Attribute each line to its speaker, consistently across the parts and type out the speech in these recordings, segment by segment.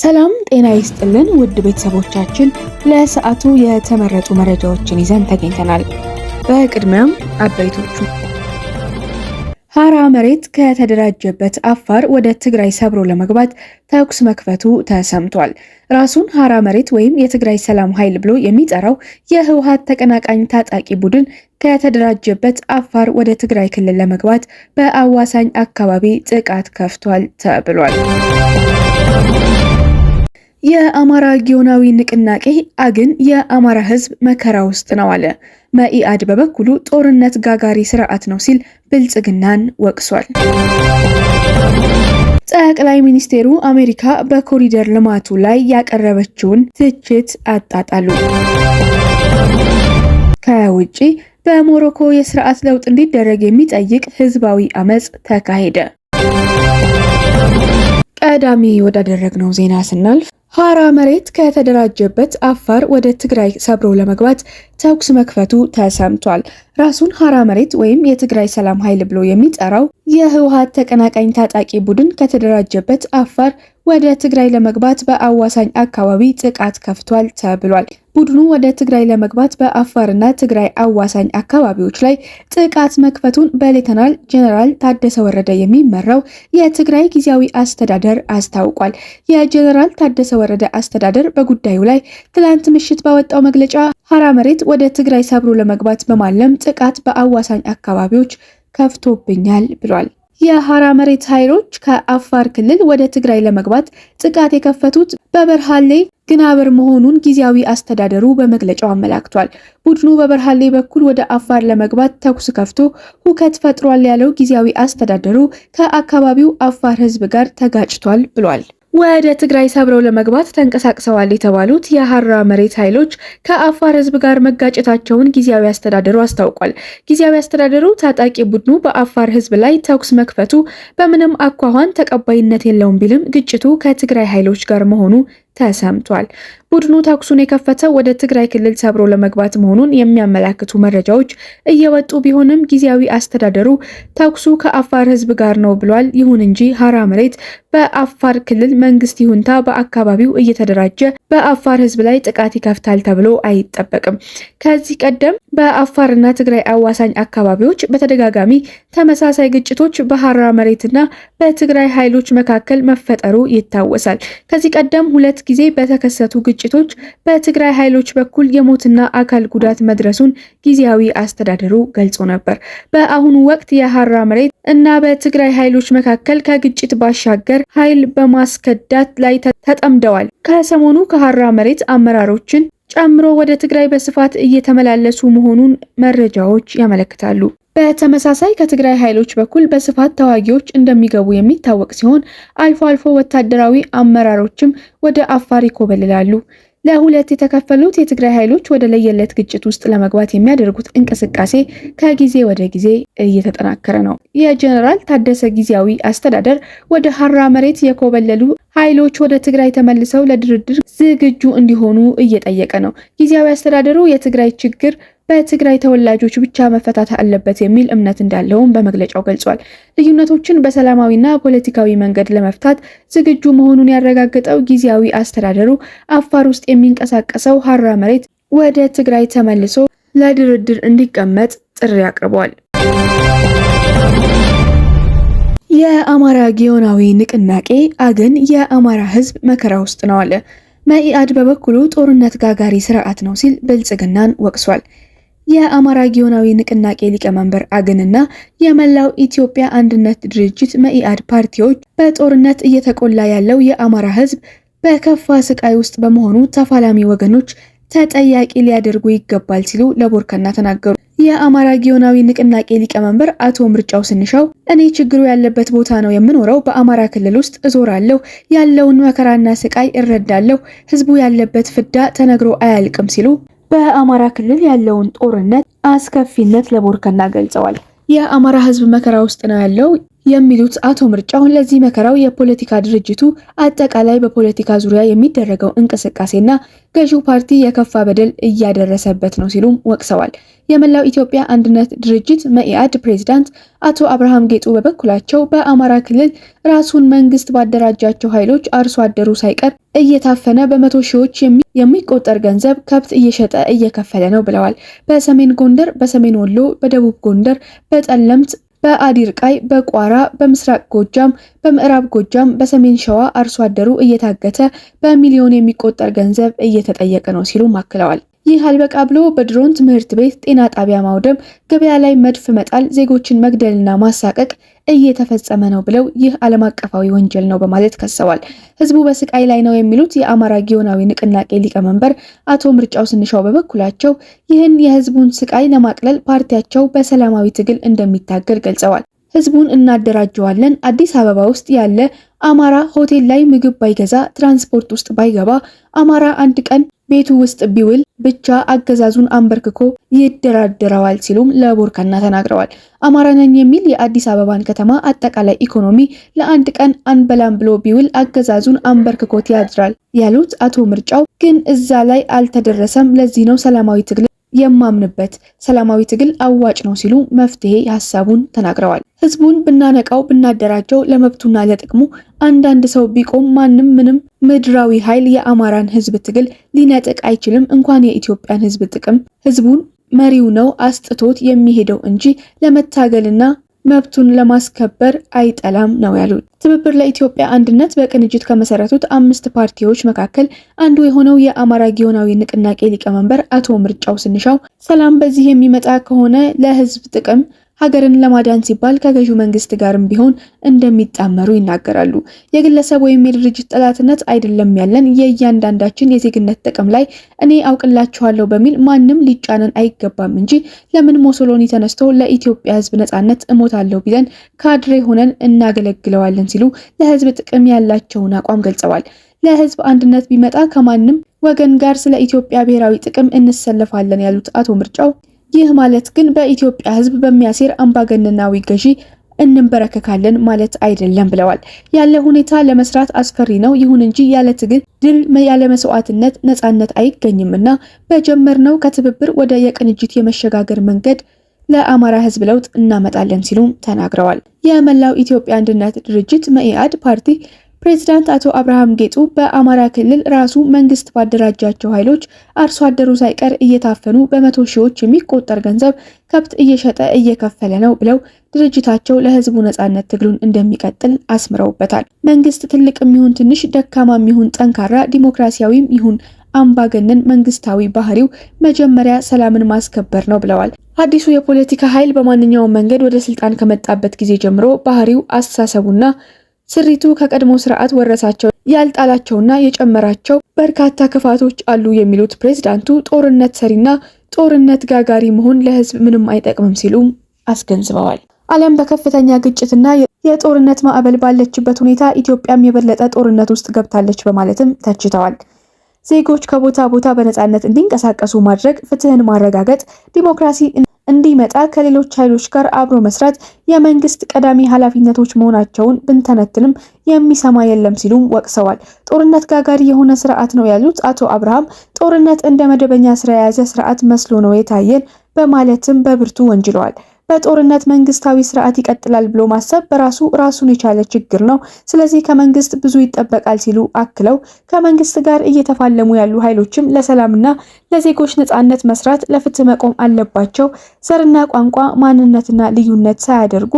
Speaker 1: ሰላም ጤና ይስጥልን ውድ ቤተሰቦቻችን፣ ለሰዓቱ የተመረጡ መረጃዎችን ይዘን ተገኝተናል። በቅድሚያም አበይቶቹ። ሀራ መሬት ከተደራጀበት አፋር ወደ ትግራይ ሰብሮ ለመግባት ተኩስ መክፈቱ ተሰምቷል። ራሱን ሀራ መሬት ወይም የትግራይ ሰላም ኃይል ብሎ የሚጠራው የህወሓት ተቀናቃኝ ታጣቂ ቡድን ከተደራጀበት አፋር ወደ ትግራይ ክልል ለመግባት በአዋሳኝ አካባቢ ጥቃት ከፍቷል ተብሏል። የአማራ ጊዮናዊ ንቅናቄ አግን የአማራ ህዝብ መከራ ውስጥ ነው አለ። መኢአድ በበኩሉ ጦርነት ጋጋሪ ስርዓት ነው ሲል ብልጽግናን ወቅሷል። ጠቅላይ ሚኒስቴሩ አሜሪካ በኮሪደር ልማቱ ላይ ያቀረበችውን ትችት አጣጣሉ። ከውጪ በሞሮኮ የስርዓት ለውጥ እንዲደረግ የሚጠይቅ ህዝባዊ አመጽ ተካሄደ። ቀዳሚ ወዳደረግነው ዜና ስናልፍ ሀራ መሬት ከተደራጀበት አፋር ወደ ትግራይ ሰብሮ ለመግባት ተኩስ መክፈቱ ተሰምቷል። ራሱን ሀራ መሬት ወይም የትግራይ ሰላም ኃይል ብሎ የሚጠራው የህወሓት ተቀናቃኝ ታጣቂ ቡድን ከተደራጀበት አፋር ወደ ትግራይ ለመግባት በአዋሳኝ አካባቢ ጥቃት ከፍቷል ተብሏል። ቡድኑ ወደ ትግራይ ለመግባት በአፋርና ትግራይ አዋሳኝ አካባቢዎች ላይ ጥቃት መክፈቱን በሌተናል ጄኔራል ታደሰ ወረደ የሚመራው የትግራይ ጊዜያዊ አስተዳደር አስታውቋል። የጄኔራል ታደሰ ወረደ አስተዳደር በጉዳዩ ላይ ትላንት ምሽት ባወጣው መግለጫ ሀራ መሬት ወደ ትግራይ ሰብሮ ለመግባት በማለም ጥቃት በአዋሳኝ አካባቢዎች ከፍቶብኛል ብሏል። የሀራ መሬት ኃይሎች ከአፋር ክልል ወደ ትግራይ ለመግባት ጥቃት የከፈቱት በበርሃሌ ግናብር መሆኑን ጊዜያዊ አስተዳደሩ በመግለጫው አመላክቷል። ቡድኑ በበርሃሌ በኩል ወደ አፋር ለመግባት ተኩስ ከፍቶ ሁከት ፈጥሯል ያለው ጊዜያዊ አስተዳደሩ ከአካባቢው አፋር ህዝብ ጋር ተጋጭቷል ብሏል። ወደ ትግራይ ሰብረው ለመግባት ተንቀሳቅሰዋል የተባሉት የሀራ መሬት ኃይሎች ከአፋር ህዝብ ጋር መጋጨታቸውን ጊዜያዊ አስተዳደሩ አስታውቋል። ጊዜያዊ አስተዳደሩ ታጣቂ ቡድኑ በአፋር ህዝብ ላይ ተኩስ መክፈቱ በምንም አኳኋን ተቀባይነት የለውም ቢልም ግጭቱ ከትግራይ ኃይሎች ጋር መሆኑ ተሰምቷል። ቡድኑ ተኩሱን የከፈተው ወደ ትግራይ ክልል ሰብሮ ለመግባት መሆኑን የሚያመላክቱ መረጃዎች እየወጡ ቢሆንም ጊዜያዊ አስተዳደሩ ተኩሱ ከአፋር ህዝብ ጋር ነው ብሏል። ይሁን እንጂ ሀራ መሬት በአፋር ክልል መንግስት ይሁንታ በአካባቢው እየተደራጀ በአፋር ህዝብ ላይ ጥቃት ይከፍታል ተብሎ አይጠበቅም። ከዚህ ቀደም በአፋርና ትግራይ አዋሳኝ አካባቢዎች በተደጋጋሚ ተመሳሳይ ግጭቶች በሀራ መሬትና በትግራይ ኃይሎች መካከል መፈጠሩ ይታወሳል። ከዚህ ቀደም ሁለት ጊዜ በተከሰቱ ግጭቶች በትግራይ ኃይሎች በኩል የሞትና አካል ጉዳት መድረሱን ጊዜያዊ አስተዳደሩ ገልጾ ነበር። በአሁኑ ወቅት የሀራ መሬት እና በትግራይ ኃይሎች መካከል ከግጭት ባሻገር ኃይል በማስከዳት ላይ ተጠምደዋል። ከሰሞኑ ከሀራ መሬት አመራሮችን ጨምሮ ወደ ትግራይ በስፋት እየተመላለሱ መሆኑን መረጃዎች ያመለክታሉ። በተመሳሳይ ከትግራይ ኃይሎች በኩል በስፋት ተዋጊዎች እንደሚገቡ የሚታወቅ ሲሆን አልፎ አልፎ ወታደራዊ አመራሮችም ወደ አፋር ይኮበልላሉ። ለሁለት የተከፈሉት የትግራይ ኃይሎች ወደ ለየለት ግጭት ውስጥ ለመግባት የሚያደርጉት እንቅስቃሴ ከጊዜ ወደ ጊዜ እየተጠናከረ ነው። የጄኔራል ታደሰ ጊዜያዊ አስተዳደር ወደ ሀራ መሬት የኮበለሉ ኃይሎች ወደ ትግራይ ተመልሰው ለድርድር ዝግጁ እንዲሆኑ እየጠየቀ ነው። ጊዜያዊ አስተዳደሩ የትግራይ ችግር በትግራይ ተወላጆች ብቻ መፈታት አለበት የሚል እምነት እንዳለውም በመግለጫው ገልጿል። ልዩነቶችን በሰላማዊና ፖለቲካዊ መንገድ ለመፍታት ዝግጁ መሆኑን ያረጋገጠው ጊዜያዊ አስተዳደሩ አፋር ውስጥ የሚንቀሳቀሰው ሀራ መሬት ወደ ትግራይ ተመልሶ ለድርድር እንዲቀመጥ ጥሪ አቅርቧል። የአማራ ጊዮናዊ ንቅናቄ አግን የአማራ ህዝብ መከራ ውስጥ ነው አለ። መኢአድ በበኩሉ ጦርነት ጋጋሪ ስርዓት ነው ሲል ብልጽግናን ወቅሷል። የአማራ ጊዮናዊ ንቅናቄ ሊቀመንበር አግንና የመላው ኢትዮጵያ አንድነት ድርጅት መኢአድ ፓርቲዎች በጦርነት እየተቆላ ያለው የአማራ ህዝብ በከፋ ስቃይ ውስጥ በመሆኑ ተፋላሚ ወገኖች ተጠያቂ ሊያደርጉ ይገባል ሲሉ ለቦርከና ተናገሩ። የአማራ ጊዮናዊ ንቅናቄ ሊቀመንበር አቶ ምርጫው ስንሻው እኔ ችግሩ ያለበት ቦታ ነው የምኖረው፣ በአማራ ክልል ውስጥ እዞራለሁ፣ ያለውን መከራና ስቃይ እረዳለሁ፣ ህዝቡ ያለበት ፍዳ ተነግሮ አያልቅም ሲሉ በአማራ ክልል ያለውን ጦርነት አስከፊነት ለቦርከና ገልጸዋል። የአማራ ህዝብ መከራ ውስጥ ነው ያለው፣ የሚሉት አቶ ምርጫው ለዚህ መከራው የፖለቲካ ድርጅቱ አጠቃላይ በፖለቲካ ዙሪያ የሚደረገው እንቅስቃሴና ገዢው ፓርቲ የከፋ በደል እያደረሰበት ነው ሲሉም ወቅሰዋል። የመላው ኢትዮጵያ አንድነት ድርጅት መኢአድ ፕሬዝዳንት አቶ አብርሃም ጌጡ በበኩላቸው በአማራ ክልል ራሱን መንግስት ባደራጃቸው ኃይሎች አርሶ አደሩ ሳይቀር እየታፈነ በመቶ ሺዎች የሚቆጠር ገንዘብ ከብት እየሸጠ እየከፈለ ነው ብለዋል። በሰሜን ጎንደር፣ በሰሜን ወሎ፣ በደቡብ ጎንደር፣ በጠለምት፣ በአዲርቃይ፣ በቋራ፣ በምስራቅ ጎጃም፣ በምዕራብ ጎጃም፣ በሰሜን ሸዋ አርሶ አደሩ እየታገተ በሚሊዮን የሚቆጠር ገንዘብ እየተጠየቀ ነው ሲሉ አክለዋል። ይህ አልበቃ ብሎ በድሮን ትምህርት ቤት፣ ጤና ጣቢያ ማውደም፣ ገበያ ላይ መድፍ መጣል፣ ዜጎችን መግደልና ማሳቀቅ እየተፈጸመ ነው ብለው ይህ ዓለም አቀፋዊ ወንጀል ነው በማለት ከሰዋል። ህዝቡ በስቃይ ላይ ነው የሚሉት የአማራ ጊዮናዊ ንቅናቄ ሊቀመንበር አቶ ምርጫው ስንሻው በበኩላቸው ይህን የህዝቡን ስቃይ ለማቅለል ፓርቲያቸው በሰላማዊ ትግል እንደሚታገል ገልጸዋል። ህዝቡን እናደራጀዋለን። አዲስ አበባ ውስጥ ያለ አማራ ሆቴል ላይ ምግብ ባይገዛ፣ ትራንስፖርት ውስጥ ባይገባ፣ አማራ አንድ ቀን ቤቱ ውስጥ ቢውል ብቻ አገዛዙን አንበርክኮ ይደራደረዋል ሲሉም ለቦርከና ተናግረዋል። አማራ ነኝ የሚል የአዲስ አበባን ከተማ አጠቃላይ ኢኮኖሚ ለአንድ ቀን አንበላም ብሎ ቢውል አገዛዙን አንበርክኮት ያድራል ያሉት አቶ ምርጫው ግን እዛ ላይ አልተደረሰም። ለዚህ ነው ሰላማዊ ትግል የማምንበት፣ ሰላማዊ ትግል አዋጭ ነው ሲሉ መፍትሄ ሀሳቡን ተናግረዋል። ህዝቡን ብናነቃው ብናደራጀው ለመብቱና ለጥቅሙ አንዳንድ ሰው ቢቆም ማንም ምንም ምድራዊ ኃይል የአማራን ህዝብ ትግል ሊነጥቅ አይችልም። እንኳን የኢትዮጵያን ህዝብ ጥቅም ህዝቡን መሪው ነው አስጥቶት የሚሄደው እንጂ ለመታገልና መብቱን ለማስከበር አይጠላም ነው ያሉት። ትብብር ለኢትዮጵያ አንድነት በቅንጅት ከመሰረቱት 5 ፓርቲዎች መካከል አንዱ የሆነው የአማራ ጊዮናዊ ንቅናቄ ሊቀመንበር አቶ ምርጫው ስንሻው ሰላም በዚህ የሚመጣ ከሆነ ለህዝብ ጥቅም ሀገርን ለማዳን ሲባል ከገዢው መንግስት ጋርም ቢሆን እንደሚጣመሩ ይናገራሉ። የግለሰብ ወይም የድርጅት ጠላትነት አይደለም ያለን፣ የእያንዳንዳችን የዜግነት ጥቅም ላይ እኔ አውቅላችኋለሁ በሚል ማንም ሊጫነን አይገባም እንጂ ለምን ሞሶሎኒ ተነስቶ ለኢትዮጵያ ህዝብ ነጻነት እሞታለሁ ቢለን ካድሬ ሆነን እናገለግለዋለን ሲሉ ለህዝብ ጥቅም ያላቸውን አቋም ገልጸዋል። ለህዝብ አንድነት ቢመጣ ከማንም ወገን ጋር ስለ ኢትዮጵያ ብሔራዊ ጥቅም እንሰለፋለን ያሉት አቶ ምርጫው ይህ ማለት ግን በኢትዮጵያ ህዝብ በሚያሴር አምባገነናዊ ገዢ እንበረከካለን ማለት አይደለም ብለዋል። ያለ ሁኔታ ለመስራት አስፈሪ ነው። ይሁን እንጂ ያለ ትግል ድል፣ ያለ መስዋዕትነት ነጻነት አይገኝምና በጀመርነው ከትብብር ወደ የቅንጅት የመሸጋገር መንገድ ለአማራ ህዝብ ለውጥ እናመጣለን ሲሉም ተናግረዋል። የመላው ኢትዮጵያ አንድነት ድርጅት መኢአድ ፓርቲ ፕሬዝዳንት አቶ አብርሃም ጌጡ በአማራ ክልል ራሱ መንግስት ባደራጃቸው ኃይሎች አርሶ አደሩ ሳይቀር እየታፈኑ በመቶ ሺዎች የሚቆጠር ገንዘብ ከብት እየሸጠ እየከፈለ ነው ብለው ድርጅታቸው ለህዝቡ ነጻነት ትግሉን እንደሚቀጥል አስምረውበታል። መንግስት ትልቅም ይሁን ትንሽ፣ ደካማም ይሁን ጠንካራ፣ ዲሞክራሲያዊም ይሁን አምባገነን መንግስታዊ ባህሪው መጀመሪያ ሰላምን ማስከበር ነው ብለዋል። አዲሱ የፖለቲካ ኃይል በማንኛውም መንገድ ወደ ስልጣን ከመጣበት ጊዜ ጀምሮ ባህሪው፣ አስተሳሰቡና ስሪቱ ከቀድሞ ስርዓት ወረሳቸው ያልጣላቸውና የጨመራቸው በርካታ ክፋቶች አሉ የሚሉት ፕሬዝዳንቱ ጦርነት ሰሪና ጦርነት ጋጋሪ መሆን ለህዝብ ምንም አይጠቅምም ሲሉ አስገንዝበዋል። ዓለም በከፍተኛ ግጭትና የጦርነት ማዕበል ባለችበት ሁኔታ ኢትዮጵያም የበለጠ ጦርነት ውስጥ ገብታለች በማለትም ተችተዋል። ዜጎች ከቦታ ቦታ በነጻነት እንዲንቀሳቀሱ ማድረግ፣ ፍትህን ማረጋገጥ፣ ዲሞክራሲ እንዲመጣ ከሌሎች ኃይሎች ጋር አብሮ መስራት የመንግስት ቀዳሚ ኃላፊነቶች መሆናቸውን ብንተነትንም የሚሰማ የለም ሲሉም ወቅሰዋል። ጦርነት ጋጋሪ የሆነ ስርዓት ነው ያሉት አቶ አብርሃም ጦርነት እንደ መደበኛ ስራ የያዘ ስርዓት መስሎ ነው የታየን በማለትም በብርቱ ወንጅለዋል። በጦርነት መንግስታዊ ስርዓት ይቀጥላል ብሎ ማሰብ በራሱ ራሱን የቻለ ችግር ነው። ስለዚህ ከመንግስት ብዙ ይጠበቃል ሲሉ አክለው ከመንግስት ጋር እየተፋለሙ ያሉ ኃይሎችም ለሰላምና ለዜጎች ነጻነት መስራት፣ ለፍትህ መቆም አለባቸው። ዘርና ቋንቋ፣ ማንነትና ልዩነት ሳያደርጉ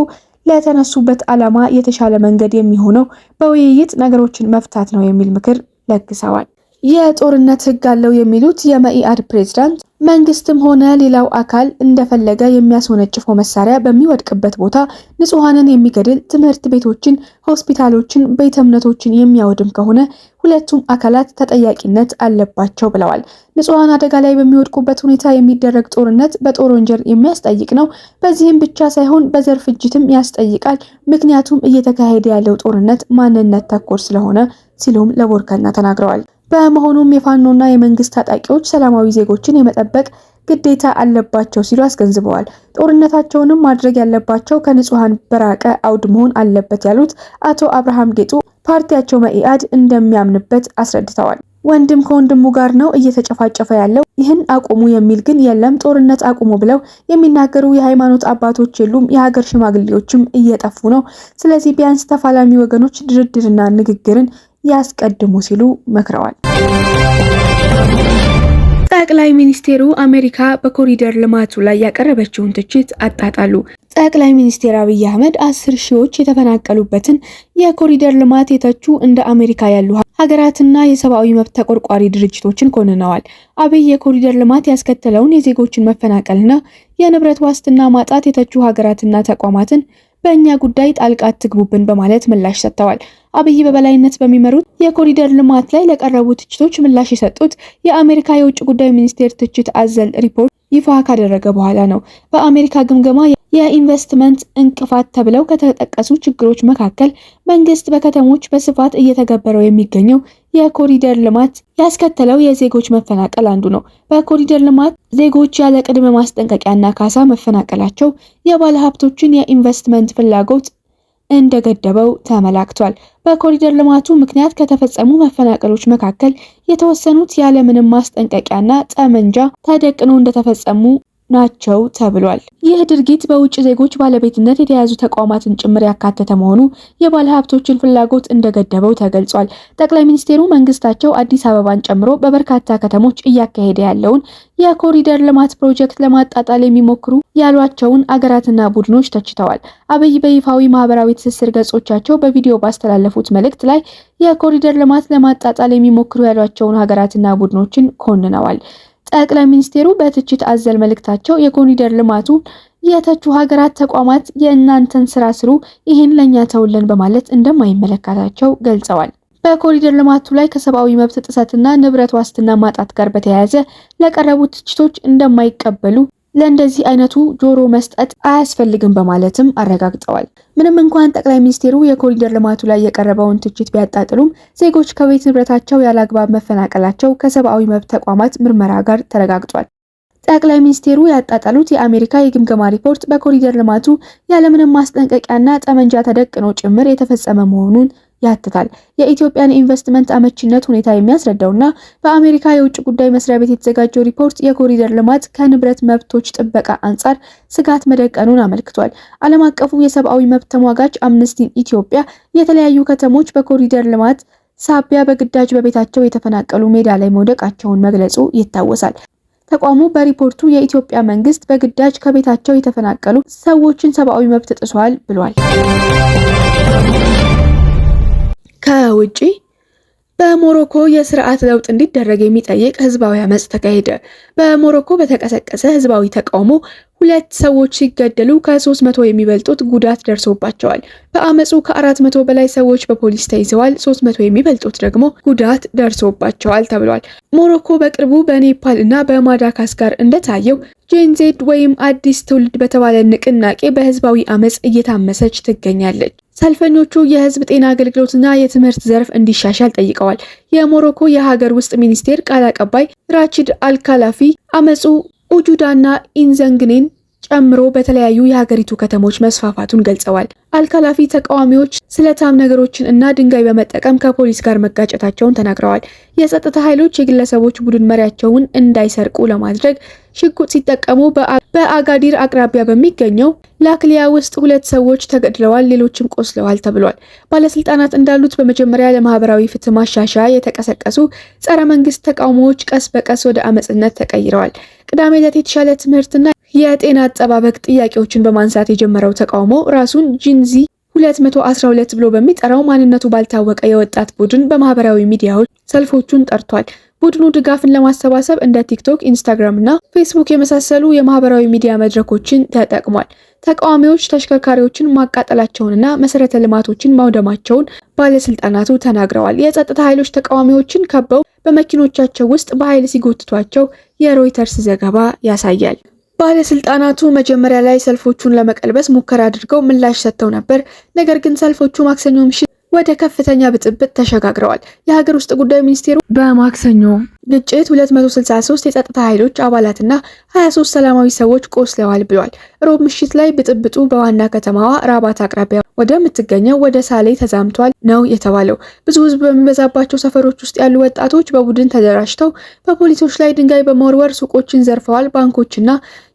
Speaker 1: ለተነሱበት ዓላማ የተሻለ መንገድ የሚሆነው በውይይት ነገሮችን መፍታት ነው የሚል ምክር ለግሰዋል። የጦርነት ህግ አለው የሚሉት የመኢአድ ፕሬዝዳንት መንግስትም ሆነ ሌላው አካል እንደፈለገ የሚያስወነጭፈው መሳሪያ በሚወድቅበት ቦታ ንጹሃንን የሚገድል፣ ትምህርት ቤቶችን፣ ሆስፒታሎችን፣ ቤተ እምነቶችን የሚያወድም ከሆነ ሁለቱም አካላት ተጠያቂነት አለባቸው ብለዋል። ንጹሃን አደጋ ላይ በሚወድቁበት ሁኔታ የሚደረግ ጦርነት በጦር ወንጀል የሚያስጠይቅ ነው። በዚህም ብቻ ሳይሆን በዘር ፍጅትም ያስጠይቃል። ምክንያቱም እየተካሄደ ያለው ጦርነት ማንነት ተኮር ስለሆነ ሲሉም ለቦርከና ተናግረዋል። በመሆኑም የፋኖና የመንግስት ታጣቂዎች ሰላማዊ ዜጎችን የመጠበቅ ግዴታ አለባቸው ሲሉ አስገንዝበዋል። ጦርነታቸውንም ማድረግ ያለባቸው ከንጹሃን በራቀ አውድ መሆን አለበት ያሉት አቶ አብርሃም ጌጡ ፓርቲያቸው መኢአድ እንደሚያምንበት አስረድተዋል። ወንድም ከወንድሙ ጋር ነው እየተጨፋጨፈ ያለው፣ ይህን አቁሙ የሚል ግን የለም። ጦርነት አቁሙ ብለው የሚናገሩ የሃይማኖት አባቶች የሉም፣ የሀገር ሽማግሌዎችም እየጠፉ ነው። ስለዚህ ቢያንስ ተፋላሚ ወገኖች ድርድርና ንግግርን ያስቀድሙ ሲሉ መክረዋል። ጠቅላይ ሚኒስቴሩ አሜሪካ በኮሪደር ልማቱ ላይ ያቀረበችውን ትችት አጣጣሉ። ጠቅላይ ሚኒስትር አብይ አህመድ 10 ሺዎች የተፈናቀሉበትን የኮሪደር ልማት የተቹ እንደ አሜሪካ ያሉ ሀገራትና የሰብአዊ መብት ተቆርቋሪ ድርጅቶችን ኮንነዋል። አብይ የኮሪደር ልማት ያስከተለውን የዜጎችን መፈናቀልና የንብረት ዋስትና ማጣት የተቹ ሀገራትና ተቋማትን በእኛ ጉዳይ ጣልቃ አትግቡብን በማለት ምላሽ ሰጥተዋል። አብይ በበላይነት በሚመሩት የኮሪደር ልማት ላይ ለቀረቡ ትችቶች ምላሽ የሰጡት የአሜሪካ የውጭ ጉዳይ ሚኒስቴር ትችት አዘል ሪፖርት ይፋ ካደረገ በኋላ ነው። በአሜሪካ ግምገማ የኢንቨስትመንት እንቅፋት ተብለው ከተጠቀሱ ችግሮች መካከል መንግስት በከተሞች በስፋት እየተገበረው የሚገኘው የኮሪደር ልማት ያስከተለው የዜጎች መፈናቀል አንዱ ነው። በኮሪደር ልማት ዜጎች ያለ ቅድመ ማስጠንቀቂያና ካሳ መፈናቀላቸው የባለ ሀብቶችን የኢንቨስትመንት ፍላጎት እንደገደበው ተመላክቷል። በኮሪደር ልማቱ ምክንያት ከተፈጸሙ መፈናቀሎች መካከል የተወሰኑት ያለምንም ማስጠንቀቂያና ጠመንጃ ተደቅኖ እንደተፈጸሙ ናቸው ተብሏል። ይህ ድርጊት በውጭ ዜጎች ባለቤትነት የተያዙ ተቋማትን ጭምር ያካተተ መሆኑ የባለ ሀብቶችን ፍላጎት እንደገደበው ተገልጿል። ጠቅላይ ሚኒስትሩ መንግስታቸው አዲስ አበባን ጨምሮ በበርካታ ከተሞች እያካሄደ ያለውን የኮሪደር ልማት ፕሮጀክት ለማጣጣል የሚሞክሩ ያሏቸውን አገራትና ቡድኖች ተችተዋል። አብይ በይፋዊ ማህበራዊ ትስስር ገጾቻቸው በቪዲዮ ባስተላለፉት መልእክት ላይ የኮሪደር ልማት ለማጣጣል የሚሞክሩ ያሏቸውን ሀገራትና ቡድኖችን ኮንነዋል። ጠቅላይ ሚኒስትሩ በትችት አዘል መልእክታቸው የኮሪደር ልማቱ የተቹ ሀገራት ተቋማት የእናንተን ስራ ስሩ፣ ይህን ለኛ ተውልን በማለት እንደማይመለከታቸው ገልጸዋል። በኮሪደር ልማቱ ላይ ከሰብአዊ መብት ጥሰትና ንብረት ዋስትና ማጣት ጋር በተያያዘ ለቀረቡ ትችቶች እንደማይቀበሉ ለእንደዚህ አይነቱ ጆሮ መስጠት አያስፈልግም በማለትም አረጋግጠዋል። ምንም እንኳን ጠቅላይ ሚኒስትሩ የኮሪደር ልማቱ ላይ የቀረበውን ትችት ቢያጣጥሉም ዜጎች ከቤት ንብረታቸው ያለአግባብ መፈናቀላቸው ከሰብአዊ መብት ተቋማት ምርመራ ጋር ተረጋግጧል። ጠቅላይ ሚኒስትሩ ያጣጣሉት የአሜሪካ የግምገማ ሪፖርት በኮሪደር ልማቱ ያለምንም ማስጠንቀቂያና ጠመንጃ ተደቅኖ ጭምር የተፈጸመ መሆኑን ያትታል። የኢትዮጵያን ኢንቨስትመንት አመቺነት ሁኔታ የሚያስረዳውና በአሜሪካ የውጭ ጉዳይ መስሪያ ቤት የተዘጋጀው ሪፖርት የኮሪደር ልማት ከንብረት መብቶች ጥበቃ አንጻር ስጋት መደቀኑን አመልክቷል። ዓለም አቀፉ የሰብአዊ መብት ተሟጋች አምነስቲ ኢትዮጵያ የተለያዩ ከተሞች በኮሪደር ልማት ሳቢያ በግዳጅ በቤታቸው የተፈናቀሉ ሜዳ ላይ መውደቃቸውን መግለጹ ይታወሳል። ተቋሙ በሪፖርቱ የኢትዮጵያ መንግስት በግዳጅ ከቤታቸው የተፈናቀሉ ሰዎችን ሰብአዊ መብት ጥሷል ብሏል። ከውጪ በሞሮኮ የስርዓት ለውጥ እንዲደረግ የሚጠይቅ ህዝባዊ አመጽ ተካሄደ። በሞሮኮ በተቀሰቀሰ ህዝባዊ ተቃውሞ 2 ሰዎች ሲገደሉ ከ300 የሚበልጡት ጉዳት ደርሶባቸዋል። በአመጹ ከ400 በላይ ሰዎች በፖሊስ ተይዘዋል፣ 300 የሚበልጡት ደግሞ ጉዳት ደርሶባቸዋል ተብሏል። ሞሮኮ በቅርቡ በኔፓል እና በማዳጋስካር እንደታየው ጄንዜድ ወይም አዲስ ትውልድ በተባለ ንቅናቄ በህዝባዊ አመጽ እየታመሰች ትገኛለች። ሰልፈኞቹ የህዝብ ጤና አገልግሎትና የትምህርት ዘርፍ እንዲሻሻል ጠይቀዋል። የሞሮኮ የሀገር ውስጥ ሚኒስቴር ቃል አቀባይ ራቺድ አልካላፊ አመጹ ኡጁዳና ኢንዘንግኔን ጨምሮ በተለያዩ የሀገሪቱ ከተሞች መስፋፋቱን ገልጸዋል። አልካላፊ ተቃዋሚዎች ስለታም ነገሮችን እና ድንጋይ በመጠቀም ከፖሊስ ጋር መጋጨታቸውን ተናግረዋል። የጸጥታ ኃይሎች የግለሰቦች ቡድን መሪያቸውን እንዳይሰርቁ ለማድረግ ሽጉጥ ሲጠቀሙ በአጋዲር አቅራቢያ በሚገኘው ላክሊያ ውስጥ 2 ሰዎች ተገድለዋል፣ ሌሎችም ቆስለዋል ተብሏል። ባለስልጣናት እንዳሉት በመጀመሪያ ለማህበራዊ ፍትህ ማሻሻያ የተቀሰቀሱ ጸረ መንግስት ተቃውሞዎች ቀስ በቀስ ወደ አመጽነት ተቀይረዋል። ቅዳሜ ዕለት የተሻለ ትምህርትና የጤና አጠባበቅ ጥያቄዎችን በማንሳት የጀመረው ተቃውሞ ራሱን ጂንዚ 212 ብሎ በሚጠራው ማንነቱ ባልታወቀ የወጣት ቡድን በማህበራዊ ሚዲያዎች ሰልፎቹን ጠርቷል። ቡድኑ ድጋፍን ለማሰባሰብ እንደ ቲክቶክ፣ ኢንስታግራም እና ፌስቡክ የመሳሰሉ የማህበራዊ ሚዲያ መድረኮችን ተጠቅሟል። ተቃዋሚዎች ተሽከርካሪዎችን ማቃጠላቸውንና መሰረተ ልማቶችን ማውደማቸውን ባለስልጣናቱ ተናግረዋል። የጸጥታ ኃይሎች ተቃዋሚዎችን ከበው በመኪኖቻቸው ውስጥ በኃይል ሲጎትቷቸው የሮይተርስ ዘገባ ያሳያል። ባለስልጣናቱ መጀመሪያ ላይ ሰልፎቹን ለመቀልበስ ሙከራ አድርገው ምላሽ ሰጥተው ነበር። ነገር ግን ሰልፎቹ ማክሰኞ ምሽት ወደ ከፍተኛ ብጥብጥ ተሸጋግረዋል። የሀገር ውስጥ ጉዳይ ሚኒስቴሩ በማክሰኞ ግጭት 263 የጸጥታ ኃይሎች አባላትና 23 ሰላማዊ ሰዎች ቆስለዋል ብሏል። ሮብ ምሽት ላይ ብጥብጡ በዋና ከተማዋ ራባት አቅራቢያ ወደምትገኘው ወደ ሳሌ ተዛምቷል ነው የተባለው። ብዙ ሕዝብ በሚበዛባቸው ሰፈሮች ውስጥ ያሉ ወጣቶች በቡድን ተደራጅተው በፖሊሶች ላይ ድንጋይ በመወርወር ሱቆችን ዘርፈዋል፣ ባንኮችና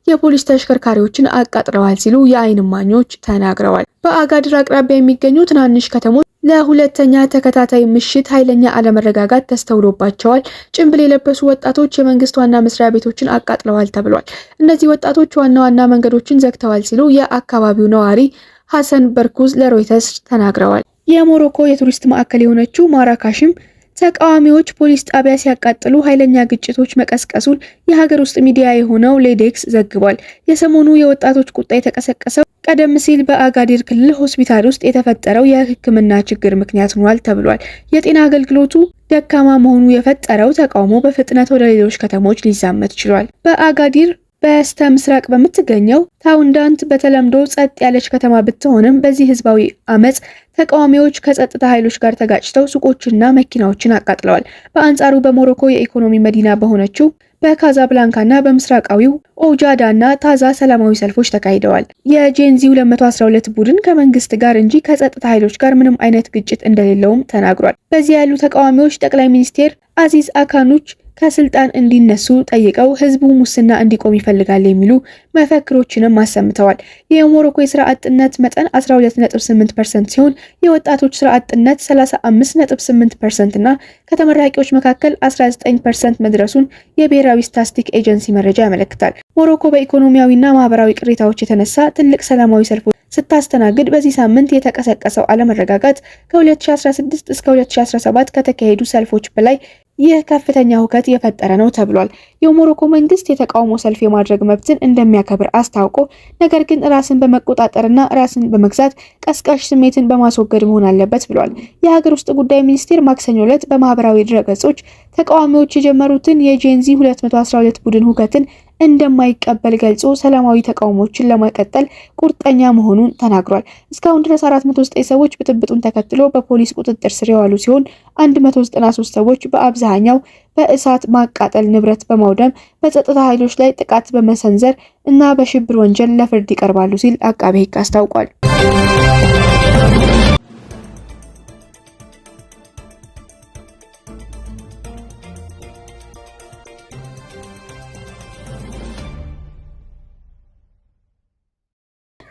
Speaker 1: የፖሊስ ተሽከርካሪዎችን አቃጥለዋል ሲሉ የዓይን እማኞች ተናግረዋል። በአጋድር አቅራቢያ የሚገኙ ትናንሽ ከተሞች ለሁለተኛ ተከታታይ ምሽት ኃይለኛ አለመረጋጋት ተስተውሎባቸዋል። ጭንብል የለበሱ ወጣቶች የመንግስት ዋና መስሪያ ቤቶችን አቃጥለዋል ተብሏል። እነዚህ ወጣቶች ዋና ዋና መንገዶችን ዘግተዋል ሲሉ የአካባቢው ነዋሪ ሐሰን በርኩዝ ለሮይተርስ ተናግረዋል። የሞሮኮ የቱሪስት ማዕከል የሆነችው ማራካሽም ተቃዋሚዎች ፖሊስ ጣቢያ ሲያቃጥሉ ኃይለኛ ግጭቶች መቀስቀሱን የሀገር ውስጥ ሚዲያ የሆነው ሌዴክስ ዘግቧል። የሰሞኑ የወጣቶች ቁጣ የተቀሰቀሰው ቀደም ሲል በአጋዲር ክልል ሆስፒታል ውስጥ የተፈጠረው የሕክምና ችግር ምክንያት ሆኗል ተብሏል። የጤና አገልግሎቱ ደካማ መሆኑ የፈጠረው ተቃውሞ በፍጥነት ወደ ሌሎች ከተሞች ሊዛመት ችሏል። በአጋዲር በስተ ምስራቅ በምትገኘው ታውንዳንት በተለምዶ ጸጥ ያለች ከተማ ብትሆንም በዚህ ህዝባዊ አመጽ ተቃዋሚዎች ከጸጥታ ኃይሎች ጋር ተጋጭተው ሱቆችና መኪናዎችን አቃጥለዋል። በአንጻሩ በሞሮኮ የኢኮኖሚ መዲና በሆነችው በካዛብላንካና በምስራቃዊው ኦጃዳና ታዛ ሰላማዊ ሰልፎች ተካሂደዋል። የጄንዚ 212 ቡድን ከመንግስት ጋር እንጂ ከጸጥታ ኃይሎች ጋር ምንም አይነት ግጭት እንደሌለውም ተናግሯል። በዚህ ያሉ ተቃዋሚዎች ጠቅላይ ሚኒስቴር አዚዝ አካኑች ከስልጣን እንዲነሱ ጠይቀው ህዝቡ ሙስና እንዲቆም ይፈልጋል የሚሉ መፈክሮችንም አሰምተዋል። የሞሮኮ የስራ አጥነት መጠን 12.8% ሲሆን የወጣቶች ስራ አጥነት 35.8% እና ከተመራቂዎች መካከል 19% መድረሱን የብሔራዊ ስታቲስቲክ ኤጀንሲ መረጃ ያመለክታል። ሞሮኮ በኢኮኖሚያዊና ማህበራዊ ቅሬታዎች የተነሳ ትልቅ ሰላማዊ ሰልፎች ስታስተናግድ በዚህ ሳምንት የተቀሰቀሰው አለመረጋጋት ከ2016 እስከ 2017 ከተካሄዱ ሰልፎች በላይ ይህ ከፍተኛ ሁከት የፈጠረ ነው ተብሏል። የሞሮኮ መንግስት የተቃውሞ ሰልፍ የማድረግ መብትን እንደሚያከብር አስታውቆ ነገር ግን ራስን በመቆጣጠርና ራስን በመግዛት ቀስቃሽ ስሜትን በማስወገድ መሆን አለበት ብሏል። የሀገር ውስጥ ጉዳይ ሚኒስቴር ማክሰኞ ዕለት በማህበራዊ ድረገጾች ተቃዋሚዎች የጀመሩትን የጄንዚ 212 ቡድን ሁከትን እንደማይቀበል ገልጾ ሰላማዊ ተቃውሞችን ለማቀጠል ቁርጠኛ መሆኑን ተናግሯል። እስካሁን ድረስ 409 ሰዎች ብጥብጡን ተከትሎ በፖሊስ ቁጥጥር ስር የዋሉ ሲሆን 193 ሰዎች በአብዛኛው በእሳት ማቃጠል፣ ንብረት በማውደም፣ በጸጥታ ኃይሎች ላይ ጥቃት በመሰንዘር እና በሽብር ወንጀል ለፍርድ ይቀርባሉ ሲል አቃቤ ሕግ አስታውቋል።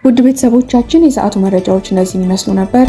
Speaker 1: ውድ ቤተሰቦቻችን የሰዓቱ መረጃዎች እነዚህ ይመስሉ ነበር።